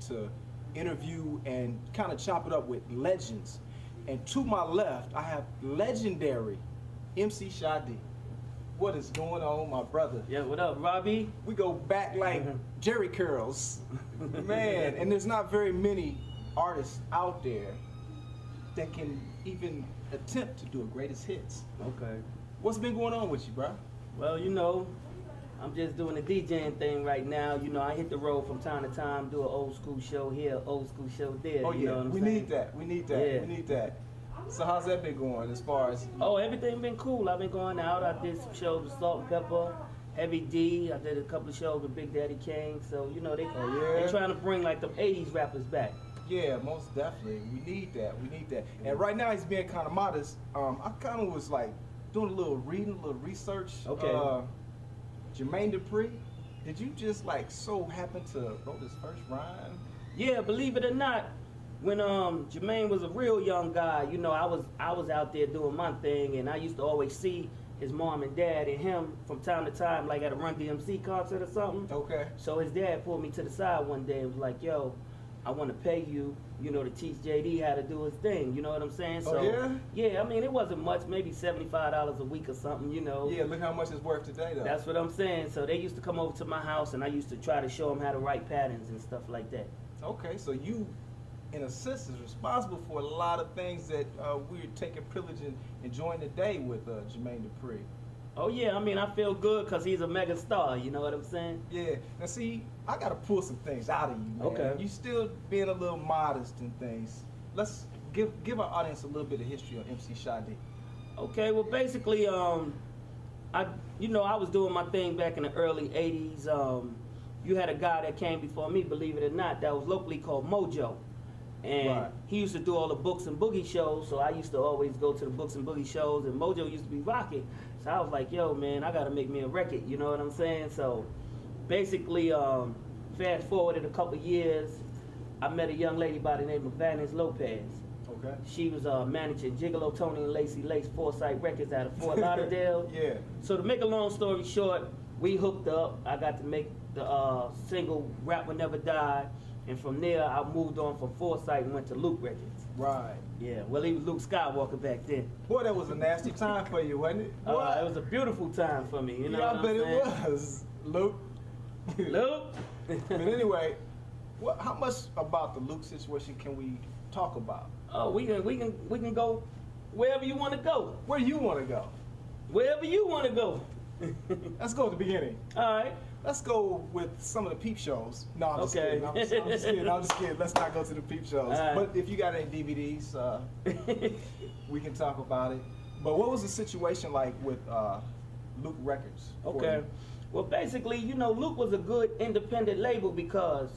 to interview and kind of chop it up with legends. And to my left, I have legendary MC Shy-D. What is going on, my brother? Yeah, what up, Robbie? We go back like Jerry curls. Man, and there's not very many artists out there that can even attempt to do a greatest hits. Okay. What's been going on with you, bro? Well, you know, I'm just doing the DJing thing right now. You know, I hit the road from time to time, do an old school show here, old school show there. Oh, you know yeah, what I'm we saying? need that. We need that. Yeah. We need that. So how's that been going as far as... Oh, everything been cool. I've been going out. I did some shows with Salt and Pepper, Heavy D. I did a couple of shows with Big Daddy Kane. So, you know, they yeah. trying to bring like the 80s rappers back. Yeah, most definitely. We need that. We need that. And right now he's being kind of modest. I kind of was like doing a little reading, a little research. Okay. Jermaine Dupri, did you just like so happen to wrote his first rhyme? Yeah, believe it or not, when Jermaine was a real young guy, you know, I was out there doing my thing, and I used to always see his mom and dad and him from time to time, like at a Run DMC concert or something. Okay. So his dad pulled me to the side one day and was like, "Yo, I want to pay you, you know, to teach JD how to do his thing." You know what I'm saying? Oh, So yeah? yeah, I mean, it wasn't much, maybe $75 a week or something, you know. Yeah, look how much it's worth today, though. That's what I'm saying. So they used to come over to my house, and I used to try to show them how to write patterns and stuff like that. Okay, so you, in a sense, is responsible for a lot of things that we're taking privilege in enjoying today with Jermaine Dupri. Oh yeah, I mean, I feel good because he's a mega star, you know what I'm saying? Yeah. Now see, I gotta pull some things out of you, man. Okay. You still being a little modest and things. Let's give our audience a little bit of history on MC Shy-D. Okay, well basically, I was doing my thing back in the early 80s. You had a guy that came before me, believe it or not, that was locally called Mojo. And Right. he used to do all the Books and Boogie shows, so I used to always go to the Books and Boogie shows, and Mojo used to be rocking. So I was like, yo, man, I gotta make me a record, you know what I'm saying? So basically, fast forwarded a couple years, I met a young lady by the name of Vanessa Lopez. Okay. She was managing Gigolo, Tony, and Lacey Lace Foresight Records out of Fort Lauderdale. Yeah. So to make a long story short, we hooked up. I got to make the single Rap Will Never Die. And from there, I moved on from Foresight and went to Luke Records. Right. Yeah, well, he was Luke Skywalker back then. Boy, that was a nasty time for you, wasn't it? It was a beautiful time for me, you know Yeah, what I bet I'm saying? it was, Luke. Luke? But anyway, how much about the Luke situation can we talk about? Oh, we can go wherever you want to go. Where do you want to go? Wherever you want to go. Let's go at the beginning. All right. Let's go with some of the peep shows. No, I'm just Okay. kidding. I'm just kidding. I'm just kidding. Let's not go to the peep shows. All right. But if you got any DVDs, we can talk about it. But what was the situation like with Luke Records? for Okay. you? Well, basically, you know, Luke was a good independent label because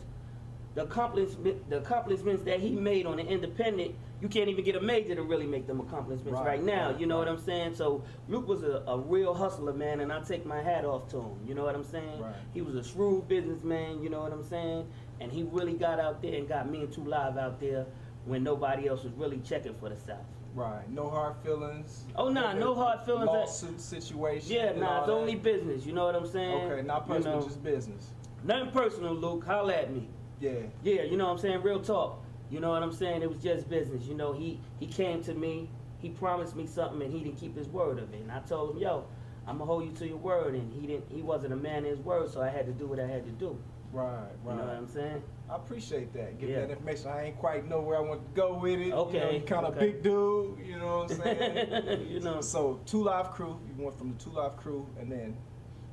the accomplishments that he made on the independent, you can't even get a major to really make them accomplishments right now. You know what I'm saying? So Luke was a real hustler, man, and I take my hat off to him. You know what I'm saying? Right. He was a shrewd businessman. You know what I'm saying? And he really got out there and got me and 2 Live out there when nobody else was really checking for the South. Right. No hard feelings. Oh, nah, no hard feelings. Lawsuit situation. Yeah, and nah, all it's that. only business. You know what I'm saying? Okay, not personal, You know, just business. nothing personal, Luke. Holla at me. Yeah. Yeah, you know what I'm saying? Real talk. You know what I'm saying? It was just business. You know, he came to me, he promised me something, and he didn't keep his word of it. And I told him, yo, I'm gonna hold you to your word. And he wasn't a man of his word, so I had to do what I had to do. Right, right. You know what I'm saying? I appreciate that. Give Yeah. that information. I ain't quite know where I want to go with it. Okay, You know, you kind of okay. big dude, you know what I'm saying? You know. So 2 Live Crew, you went from the 2 Live Crew, and then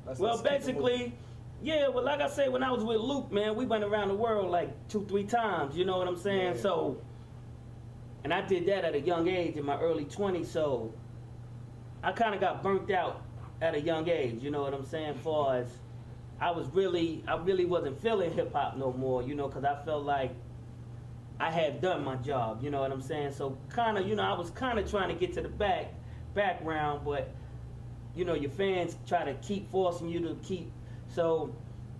let's Well, keep it moving. basically, yeah, well, like I said, when I was with Luke, man, we went around the world like 2-3 times, you know what I'm saying? Yeah. So, and I did that at a young age in my early 20s, so I kind of got burnt out at a young age, you know what I'm saying? As far as I really wasn't feeling hip hop no more, you know, because I felt like I had done my job, you know what I'm saying? So kind of, you know, I was kind of trying to get to the background, but you know, your fans try to keep forcing you to keep. So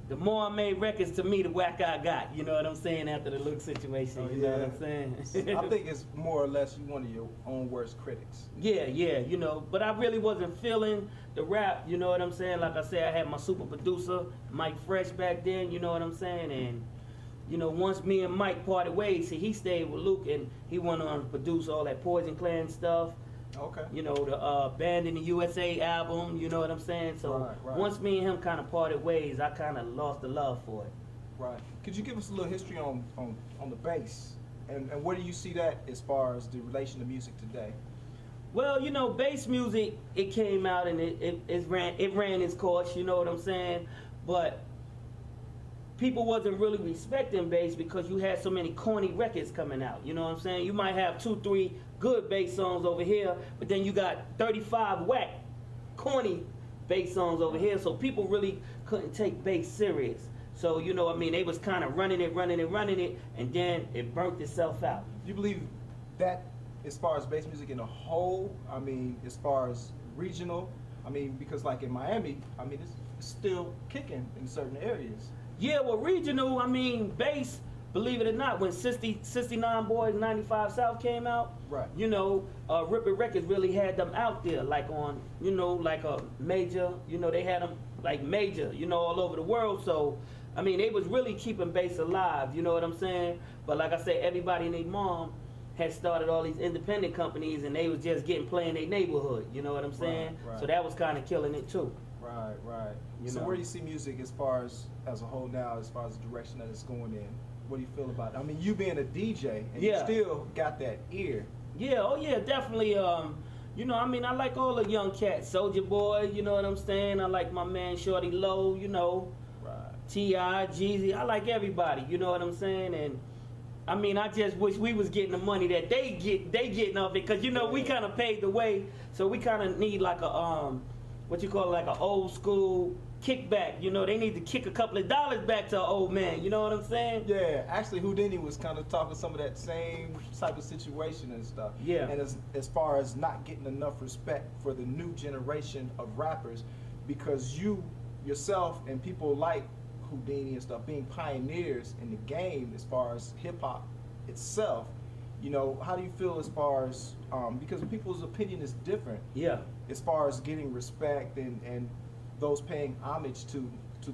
the more I made records, to me, the whack I got. You know what I'm saying? After the Luke situation, you know what I'm saying? I think it's more or less you one of your own worst critics. Yeah, you know, but I really wasn't feeling the rap, you know what I'm saying? Like I said, I had my super producer, Mike Fresh back then, you know what I'm saying? And you know, once me and Mike parted ways, see, he stayed with Luke and he went on to produce all that Poison Clan stuff. Okay. You know, the Band in the USA album, you know what I'm saying? So Right. once me and him kind of parted ways, I kind of lost the love for it. Right. Could you give us a little history on the bass? And where do you see that as far as the relation to music today? Well, you know, bass music, it came out and it ran its course, you know what I'm saying? But people wasn't really respecting bass because you had so many corny records coming out, you know what I'm saying? You might have 2, 3 good bass songs over here, but then you got 35 whack, corny bass songs over here, so people really couldn't take bass serious. So, you know, I mean, they was kind of running it, and then it burnt itself out. Do you believe that as far as bass music in a whole, I mean, as far as regional, I mean, because like in Miami, I mean, it's still kicking in certain areas. Yeah, well, regional, I mean, bass, believe it or not, when 69 Boys, 95 South came out, Right. you know, Rip It Records really had them out there, like on, you know, like a major, you know, they had them like major, you know, all over the world. So, I mean, they was really keeping bass alive, you know what I'm saying? But like I said, everybody and their mom had started all these independent companies and they was just getting play in their neighborhood, you know what I'm saying? Right. So that was kind of killing it too. Right. You So know. where do you see music as a whole now, as far as the direction that it's going in? What do you feel about it? I mean, you being a DJ, and you Yeah. still got that ear. Yeah, oh yeah, definitely. You know, I mean, I like all the young cats, Soulja Boy, you know what I'm saying? I like my man Shorty Low, you know, Right. T.I., Jeezy. I like everybody, you know what I'm saying? And I mean, I just wish we was getting the money that they getting of it, cause you know we kind of paved the way, so we kind of need like a what you call it, like an old school kickback. You know, they need to kick a couple of dollars back to an old man. You know what I'm saying? Yeah, actually, Houdini was kind of talking some of that same type of situation and stuff. Yeah. And as far as not getting enough respect for the new generation of rappers, because you yourself and people like Houdini and stuff being pioneers in the game as far as hip hop itself. You know, how do you feel as far as because people's opinion is different Yeah. as far as getting respect and those paying homage to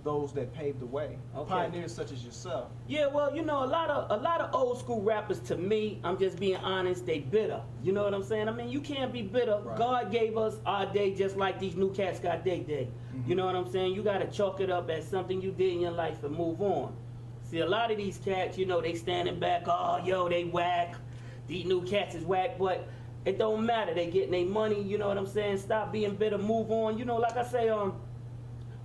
those that paved the way, Okay. pioneers such as yourself. Yeah, well, you know, a lot of old school rappers, to me, I'm just being honest, they bitter. You know what I'm saying? I mean, you can't be bitter. Right. God gave us our day just like these new cats got their day. Mhm. You know what I'm saying? You got to chalk it up as something you did in your life and move on. See, a lot of these cats, you know, they standing back, oh, yo, they whack. These new cats is whack, but it don't matter. They getting their money, you know what I'm saying? Stop being bitter, move on. You know, like I say,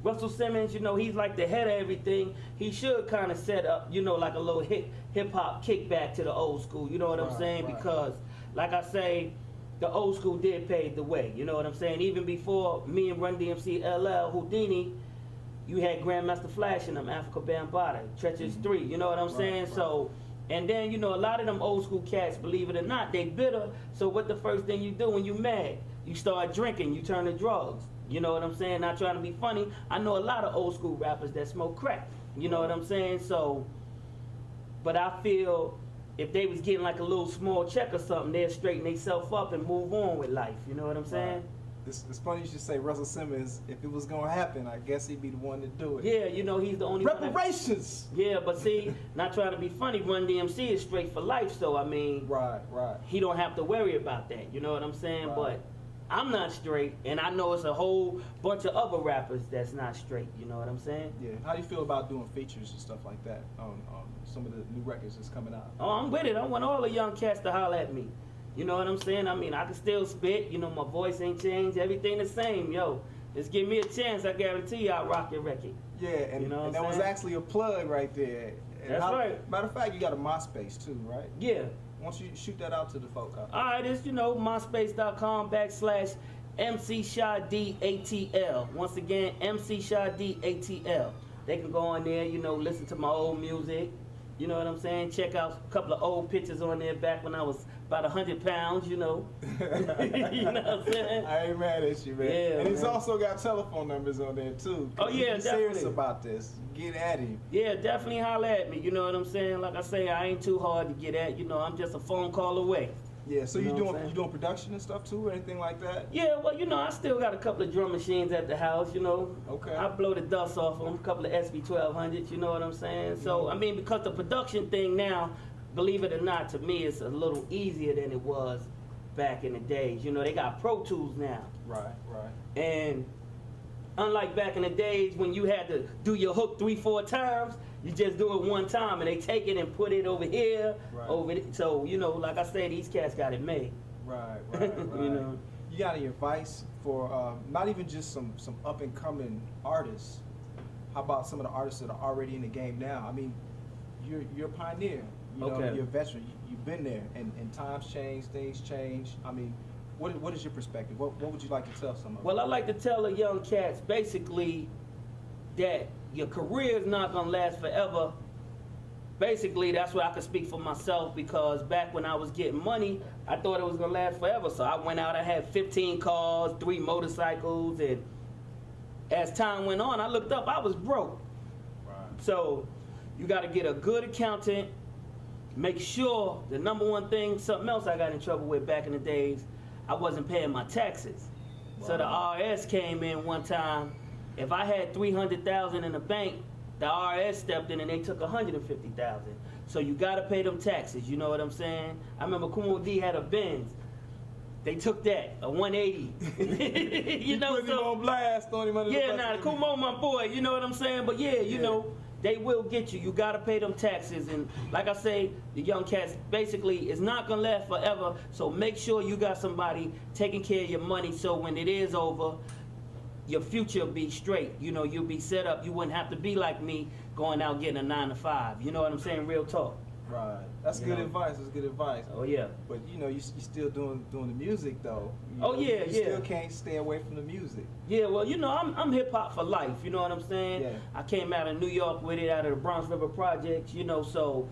Russell Simmons, you know, he's like the head of everything. He should kind of set up, you know, like a little hip hop kickback to the old school. You know what I'm Right, saying? right. Because, like I say, the old school did pave the way. You know what I'm saying? Even before me and Run DMC LL, Houdini, you had Grandmaster Flash and them, Africa Bambaataa, Treacherous 3. You know what I'm Right, saying? right. So, and then, you know, a lot of them old school cats, believe it or not, they bitter. So what the first thing you do when you mad? You start drinking, you turn to drugs. You know what I'm saying? Not trying to be funny. I know a lot of old school rappers that smoke crack. You know what I'm saying? So, but I feel if they was getting like a little small check or something, they'd straighten themselves up and move on with life. You know what I'm saying? Right. It's funny you should say Russell Simmons. If it was gonna happen, I guess he'd be the one to do it. Yeah, you know, he's the only one that- Reparations. Yeah, but see, not trying to be funny, Run DMC is straight for life, so I mean, Right. he don't have to worry about that. You know what I'm saying? Right. But I'm not straight, and I know it's a whole bunch of other rappers that's not straight. You know what I'm saying? Yeah. How do you feel about doing features and stuff like that on some of the new records that's coming out? Oh, I'm with it. I want all the young cats to holler at me. You know what I'm saying? I mean, I can still spit. You know, my voice ain't changed. Everything the same. Yo, just give me a chance. I guarantee you I'll rock your record. Yeah, and, You know what and that I'm was saying? actually a plug right there. And That's right. Matter of fact, you got a MySpace too, right? Yeah. Why don't you shoot that out to the folk out there? All right, it's, you know, myspace.com/MC-SHADATL. Once again, MC-SHADATL. They can go on there, you know, listen to my old music. You know what I'm saying? Check out a couple of old pictures on there back when I was about 100 pounds, you know. You know what I'm saying? I ain't mad at you, man. Yeah, and he's man. also got telephone numbers on there too. Oh, yeah, If you're serious definitely. about this, get at him. Yeah, definitely holler at me. You know what I'm saying? Like I say, I ain't too hard to get at. You know, I'm just a phone call away. Yeah, so You you know what I'm doing saying? you doing production and stuff too, or anything like that? Yeah, well, I still got a couple of drum machines at the house, Okay. I blow the dust off them, a couple of SB1200s, you know what I'm saying? So, I mean, because the production thing now, believe it or not, to me, it's a little easier than it was back in the days. They got Pro Tools now. Right, right. And unlike back in the days when you had to do your hook 3-4 times, you just do it one time and they take it and put it over here, Right. over it. So, like I said, these cats got it made. Right, right, right. You got any advice for not even just some up and coming artists? How about some of the artists that are already in the game now? I mean, you're a pioneer. Okay. You're a veteran. You've been there, and times change, things change. I mean, what is your perspective? What would you like to tell someone? Well, I like to tell the young cats basically that your career is not gonna last forever. Basically, that's what I can speak for myself, because back when I was getting money, I thought it was gonna last forever. So I went out, I had 15 cars, 3 motorcycles, and as time went on, I looked up, I was broke. Right. So you gotta get a good accountant. Make sure, the number one thing, something else I got in trouble with back in the days, I wasn't paying my taxes. So the IRS came in one time. If I had $300,000 in the bank, the IRS stepped in and they took $150,000. So you gotta pay them taxes, you know what I'm saying? I remember Kumo D had a Benz. They took that, a 180. You put him on blast, throwing him under the Yeah, bus. nah, Kumo my boy, you know what I'm saying? But yeah, you know, they will get you. You gotta pay them taxes. And like I say, the young cats, basically, it's not gonna last forever. So make sure you got somebody taking care of your money, so when it is over, your future will be straight. You'll be set up. You wouldn't have to be like me, going out getting a 9 to 5. You know what I'm saying? Real talk. Right. That's good advice. That's good advice. Oh yeah. But you still doing the music though. Yeah. You still can't stay away from the music. Yeah, well, I'm hip hop for life. You know what I'm saying? Yeah. I came out of New York with it, out of the Bronx River Projects. So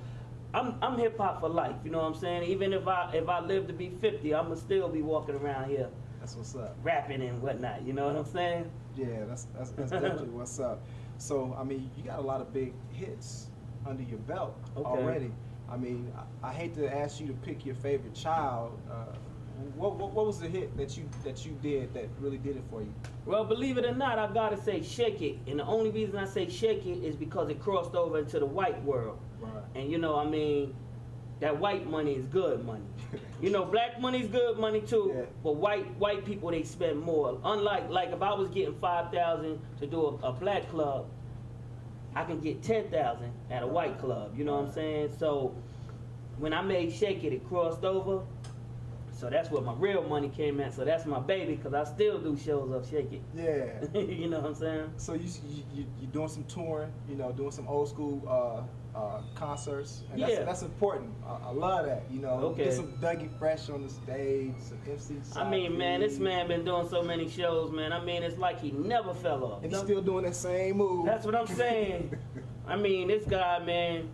I'm hip hop for life. You know what I'm saying? Even if I live to be 50, I'ma still be walking around here That's what's up. rapping and whatnot. You know what I'm saying? Yeah, that's definitely what's up. So I mean, you got a lot of big hits under your belt already. I mean, I hate to ask you to pick your favorite child. What was the hit that you did that really did it for you? Well, believe it or not, I gotta say Shake It. And the only reason I say Shake It is because it crossed over into the white world. Right. And that white money is good money. Black money is good money too, Yeah. but white people, they spend more. Unlike, if I was getting 5,000 to do a black club, I can get 10,000 at a white club. You know what I'm saying? So when I made Shake It, it crossed over. So that's where my real money came in. So that's my baby, because I still do shows of Shake It. Yeah. You know what I'm saying? So you doing some touring, doing some old school concerts, and that's important. I love that. Okay. Get some Dougie Fresh on the stage, some MC. I mean, man, this man been doing so many shows, man. I mean, it's like he never fell off. And he's still doing that same move. That's what I'm saying. I mean, this guy, man,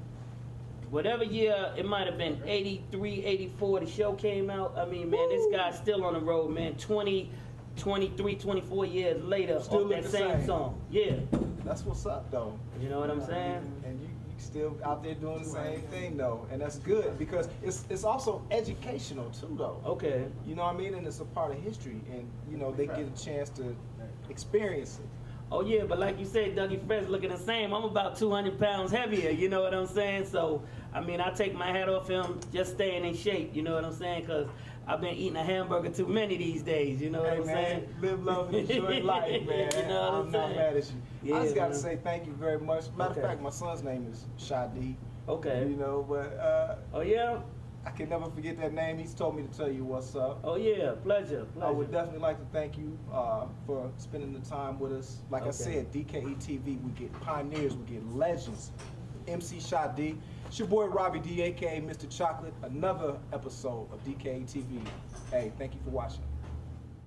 whatever year, it might have been 83, 84, the show came out. I mean, man, this guy's still on the road, man. 20, 23, 24 years later, Still off that look the same same. song. Yeah. That's what's up, though. You know what I'm saying? And you still out there doing the same thing, though, and that's good, because it's also educational too, though. Okay. You know what I mean? And it's a part of history, and they get a chance to experience it. Oh yeah, but like you said, Dougie Fresh looking the same. I'm about 200 pounds heavier, you know what I'm saying? So, I mean, I take my hat off him just staying in shape, you know what I'm saying? Because I've been eating a hamburger too many these days, you know what I'm saying? Live, love, and enjoy life, man. You know what I'm not saying? mad at you. Yeah, I just got to man. say thank you very much. Matter Okay. of fact, my son's name is Shadi. Okay. But Oh yeah? I can never forget that name. He's told me to tell you what's up. Oh yeah, pleasure. I would definitely like to thank you for spending the time with us. Like I Okay. said, DKE TV, we get pioneers, we get legends. MC Shot D. It's your boy Robbie D, aka Mr. Chocolate. Another episode of DKE TV. Hey, thank you for watching.